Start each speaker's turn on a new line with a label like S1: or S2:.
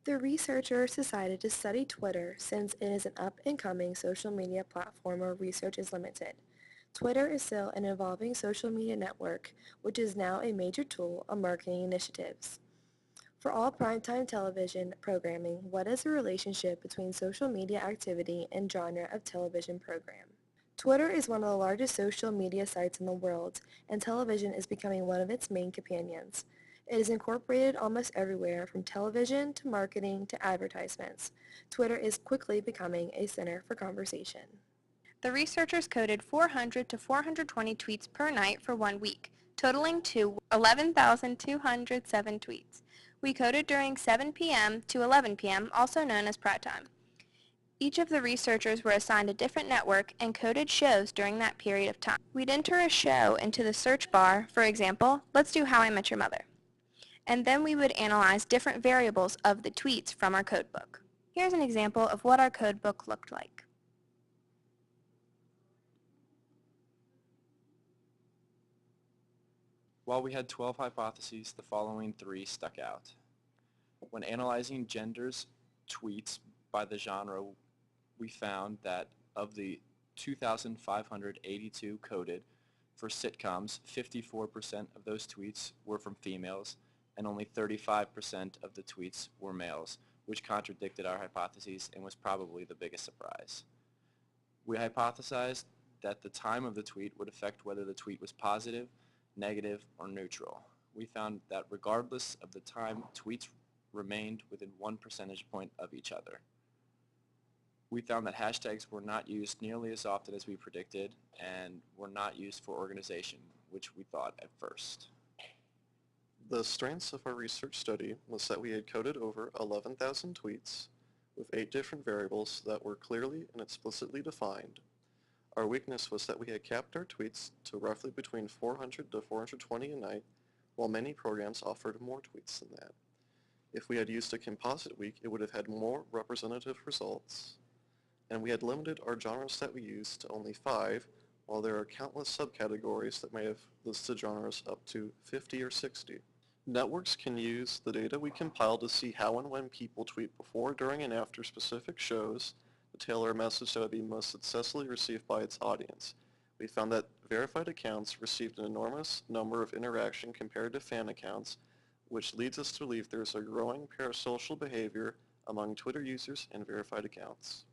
S1: The researchers decided to study Twitter since it is an up-and-coming social media platform where research is limited. Twitter is still an evolving social media network, which is now a major tool of marketing initiatives. For all primetime television programming, what is the relationship between social media activity and genre of television program? Twitter is one of the largest social media sites in the world, and television is becoming one of its main companions. It is incorporated almost everywhere from television to marketing to advertisements. Twitter is quickly becoming a center for conversation.
S2: The researchers coded 400 to 420 tweets per night for 1 week, totaling to 11,207 tweets. We coded during 7 p.m. to 11 p.m., also known as prime time. Each of the researchers were assigned a different network and coded shows during that period of time. We'd enter a show into the search bar, for example, let's do How I Met Your Mother. And then we would analyze different variables of the tweets from our codebook. Here's an example of what our codebook looked like.
S3: While we had 12 hypotheses, the following three stuck out. When analyzing genders tweets by the genre, we found that of the 2,582 coded for sitcoms, 54% of those tweets were from females and only 35% of the tweets were males, which contradicted our hypotheses and was probably the biggest surprise. We hypothesized that the time of the tweet would affect whether the tweet was positive, negative, or neutral. We found that regardless of the time, tweets remained within 1 percentage point of each other. We found that hashtags were not used nearly as often as we predicted and were not used for organization, which we thought at first.
S4: The strengths of our research study was that we had coded over 11,000 tweets with 8 different variables that were clearly and explicitly defined. Our weakness was that we had capped our tweets to roughly between 400 to 420 a night, while many programs offered more tweets than that. If we had used a composite week, it would have had more representative results. And we had limited our genres that we used to only 5, while there are countless subcategories that may have listed genres up to 50 or 60. Networks can use the data we compile to see how and when people tweet before, during, and after specific shows to tailor a message that would be most successfully received by its audience. We found that verified accounts received an enormous number of interaction compared to fan accounts, which leads us to believe there is a growing parasocial behavior among Twitter users and verified accounts.